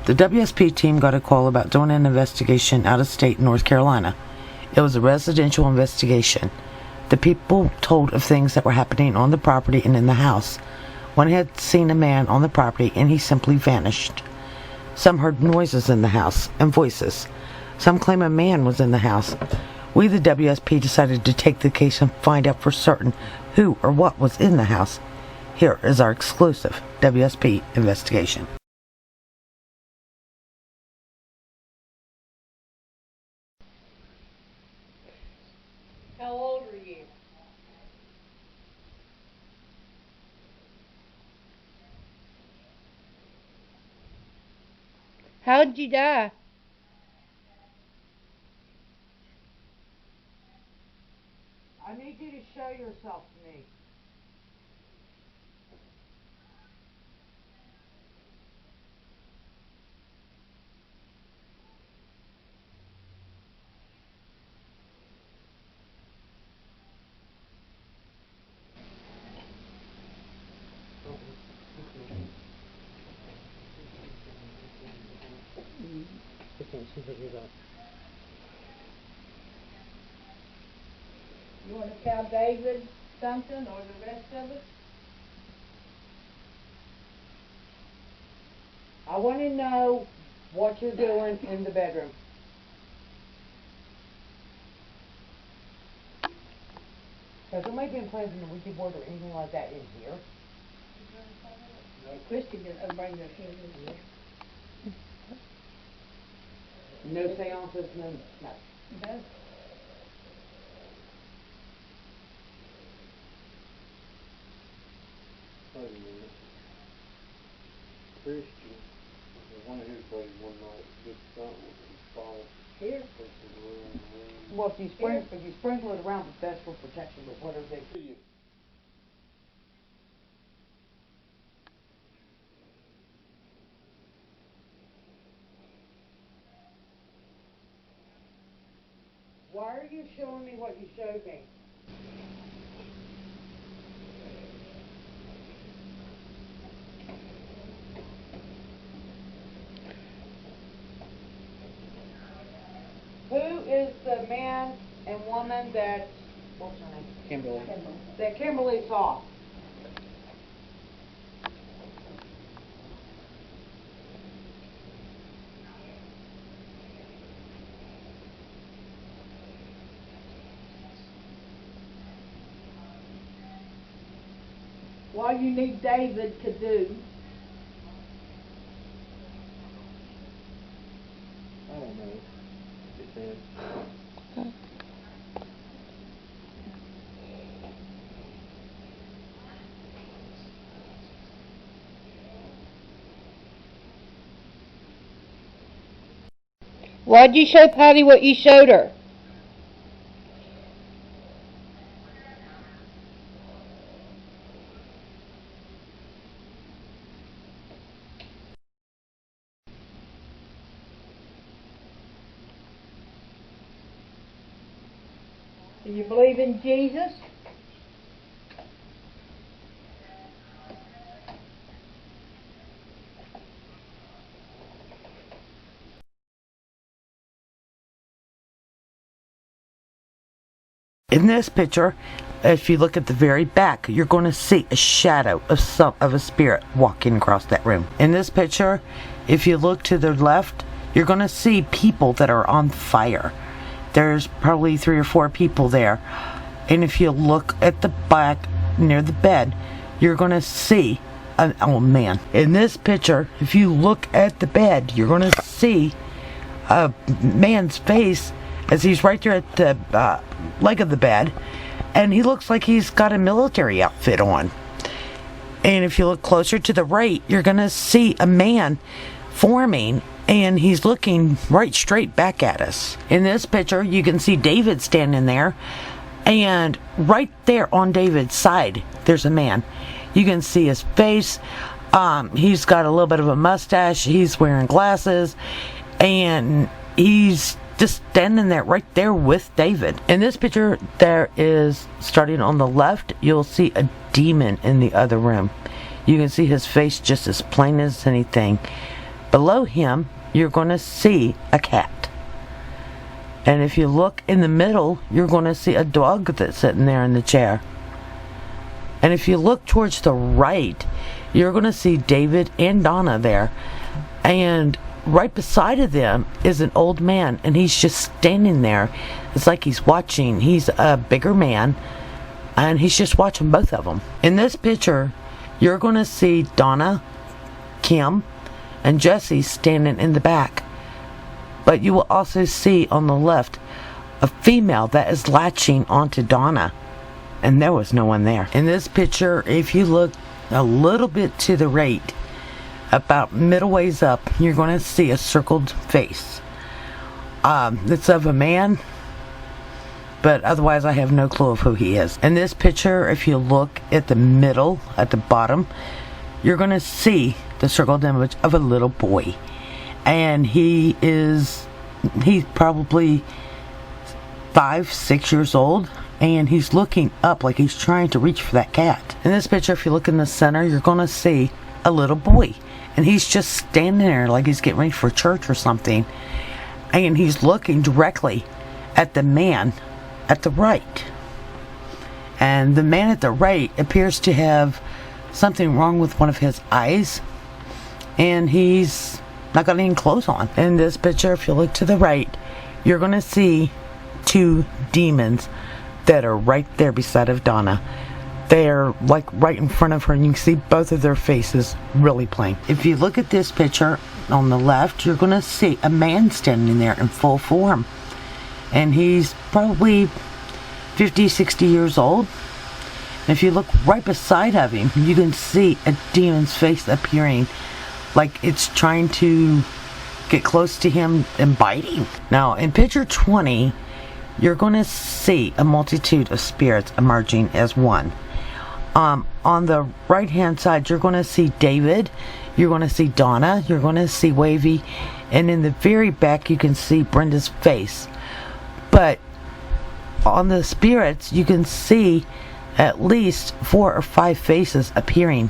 The WSP team got a call about doing an investigation out of state in North Carolina. It was a residential investigation. The people told of things that were happening on the property and in the house. One had seen a man on the property and he simply vanished. Some heard noises in the house and voices. Some claim a man was in the house. We, the WSP, decided to take the case and find out for certain who or what was in the house. Here is our exclusive WSP investigation. How old are you? How did you die? I need you to show yourself to me. You want to tell David something or the rest of us? I want to know what you're doing in the bedroom. Has somebody been planting a Ouija board or anything like that in here? Christy didn't bring their kids in here. No seances, no. No. Wait a minute. Christian, the one who played one night, did something with his phone. Here. Well, if you sprinkle it around, that's for protection, but whatever they do. Why are you showing me what you showed me? Who is the man and woman that, what's her name? Kimberly. That Kimberly saw? What you need David to do? I don't know. It said. Why'd you show Patty what you showed her? Do you believe in Jesus? In this picture, if you look at the very back, you're going to see a shadow of a spirit walking across that room. In this picture, if you look to the left, you're going to see people that are on fire. There's probably 3 or 4 people there. And if you look at the back near the bed, you're going to see an old man. In this picture, if you look at the bed, you're going to see a man's face as he's right there at the leg of the bed, and he looks like he's got a military outfit on. And if you look closer to the right, you're going to see a man forming, and he's looking right straight back at us. In this picture, you can see David standing there, and right there on David's side, there's a man. You can see his face. He's got a little bit of a mustache. He's wearing glasses, and he's just standing there right there with David. In this picture, there is, starting on the left, you'll see a demon in the other room. You can see his face just as plain as anything. Below him, you're going to see a cat. And if you look in the middle, you're going to see a dog that's sitting there in the chair. And if you look towards the right, you're going to see David and Donna there. And right beside of them is an old man, and he's just standing there. It's like he's watching. He's a bigger man, and he's just watching both of them. In this picture, you're going to see Donna, Kim, and Jesse standing in the back. But you will also see on the left a female that is latching onto Donna, and there was no one there. In this picture, if you look a little bit to the right, about middle ways up, you're going to see a circled face. It's of a man, but otherwise I have no clue of who he is. In this picture, if you look at the middle, at the bottom, you're going to see the circled image of a little boy. And he's probably 5-6 years old, and he's looking up like he's trying to reach for that cat. In this picture, if you look in the center, you're going to see a little boy, and he's just standing there like he's getting ready for church or something, and he's looking directly at the man at the right. And the man at the right appears to have something wrong with one of his eyes, and he's not got any clothes on. In this picture, if you look to the right, you're going to see 2 demons that are right there beside of Donna. They're like right in front of her, and you can see both of their faces really plain. If you look at this picture on the left, you're going to see a man standing there in full form, and he's probably 50-60 years old. And if you look right beside of him, you can see a demon's face appearing, like it's trying to get close to him and biting. Now, in picture 20, you're going to see a multitude of spirits emerging as one. On the right hand side, you're going to see David, you're going to see Donna, you're going to see Wavy, and in the very back you can see Brenda's face. But on the spirits, you can see at least 4 or 5 faces appearing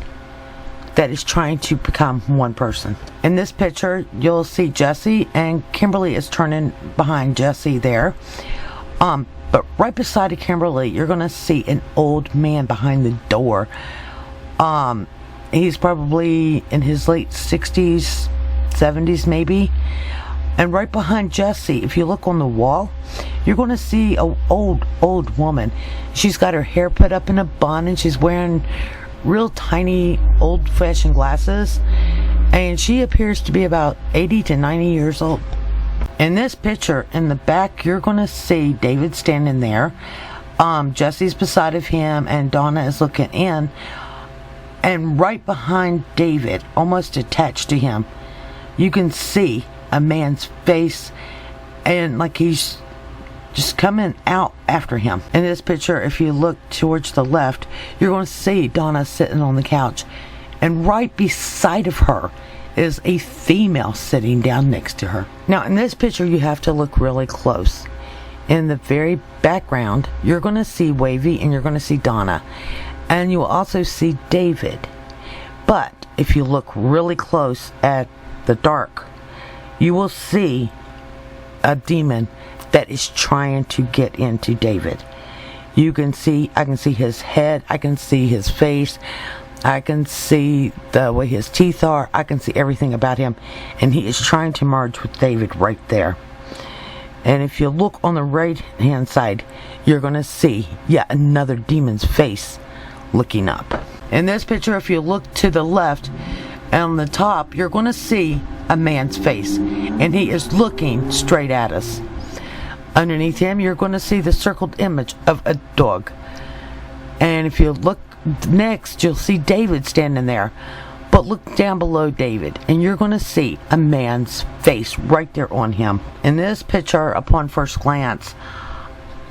that is trying to become one person. In this picture, you'll see Jesse, and Kimberly is turning behind Jesse there. But right beside of Kimberly, you're going to see an old man behind the door. He's probably in his late 60s, 70s maybe. And right behind Jesse, if you look on the wall, you're going to see an old woman. She's got her hair put up in a bun, and she's wearing real tiny old-fashioned glasses, and she appears to be about 80 to 90 years old. In this picture in the back, you're going to see David standing there. Jesse's beside of him, and Donna is looking in, and right behind David, almost attached to him, you can see a man's face, and like he's just coming out after him. In this picture, if you look towards the left, you're going to see Donna sitting on the couch, and right beside of her is a female sitting down next to her. Now, in this picture, you have to look really close. In the very background, you're going to see Wavy, and you're going to see Donna, and you will also see David. But if you look really close at the dark, you will see a demon that is trying to get into David. I can see his head, I can see his face, I can see the way his teeth are, I can see everything about him, and he is trying to merge with David right there. And if you look on the right hand side, you're going to see yet another demon's face looking up. In this picture, if you look to the left, on the top, you're going to see a man's face, and he is looking straight at us. Underneath him, you're going to see the circled image of a dog. And if you look next, you'll see David standing there. But look down below David, and you're going to see a man's face right there on him. In this picture, upon first glance,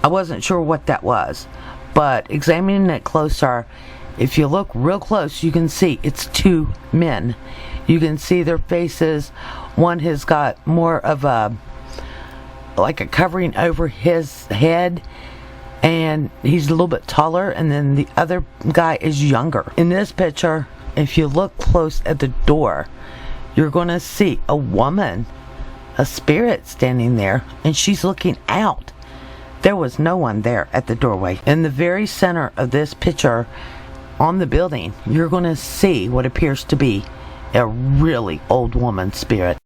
I wasn't sure what that was. But examining it closer, if you look real close, you can see it's 2 men. You can see their faces. One has got more of a covering over his head, and he's a little bit taller, and then the other guy is younger. In this picture, if you look close at the door, you're going to see a woman, a spirit standing there, and she's looking out. There was no one there at the doorway. In the very center of this picture on the building, you're going to see what appears to be a really old woman spirit.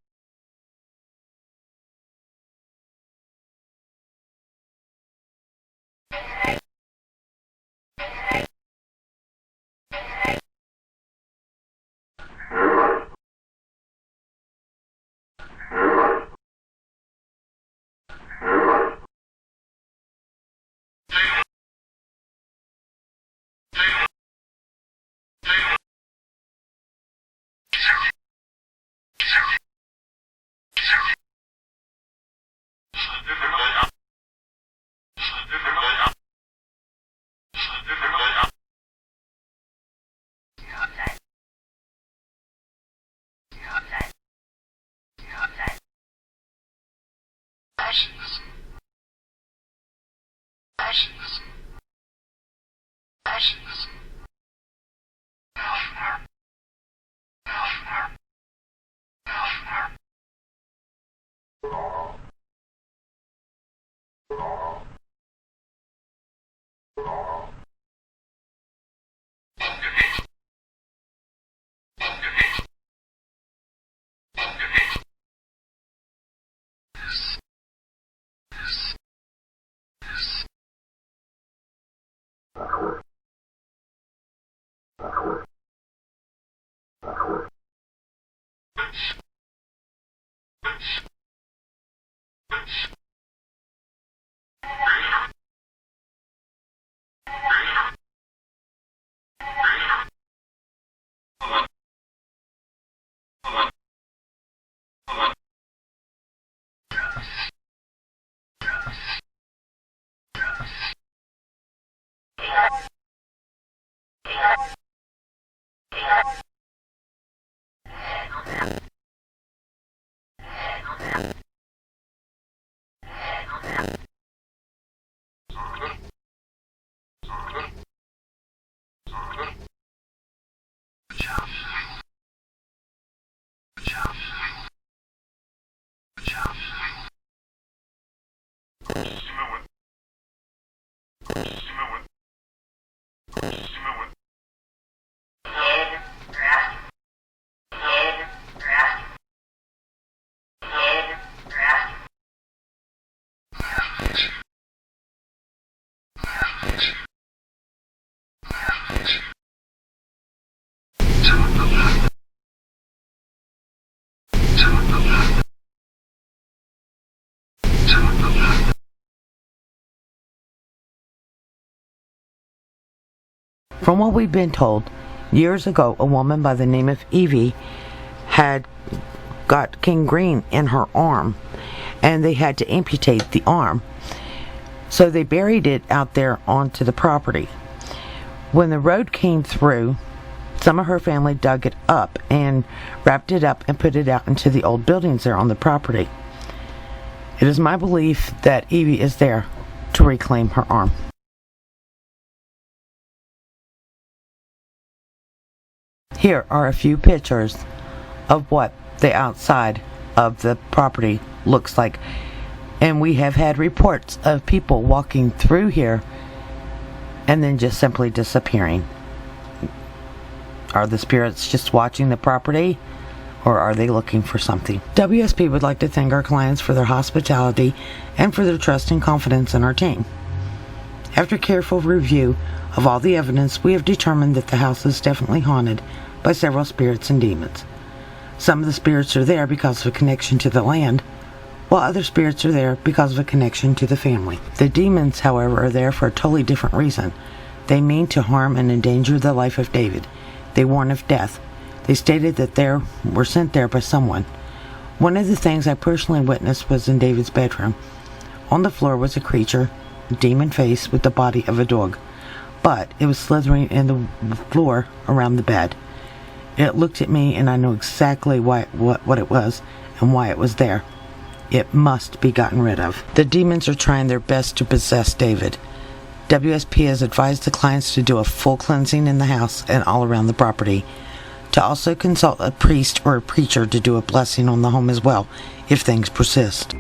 From what we've been told, years ago, a woman by the name of Evie had got gangrene in her arm, and they had to amputate the arm. So they buried it out there onto the property. When the road came through, some of her family dug it up and wrapped it up and put it out into the old buildings there on the property. It is my belief that Evie is there to reclaim her arm. Here are a few pictures of what the outside of the property looks like. And we have had reports of people walking through here and then just simply disappearing. Are the spirits just watching the property, or are they looking for something? WSP would like to thank our clients for their hospitality and for their trust and confidence in our team. After careful review of all the evidence, we have determined that the house is definitely haunted by several spirits and demons. Some of the spirits are there because of a connection to the land, while other spirits are there because of a connection to the family. The demons, however, are there for a totally different reason. They mean to harm and endanger the life of David. They warn of death. They stated that they were sent there by someone. One of the things I personally witnessed was in David's bedroom. On the floor was a creature, a demon face with the body of a dog, but it was slithering in the floor around the bed. It looked at me, and I know exactly what it was and why it was there. It must be gotten rid of. The demons are trying their best to possess David. WSP has advised the clients to do a full cleansing in the house and all around the property to also consult a priest or a preacher to do a blessing on the home as well, if things persist.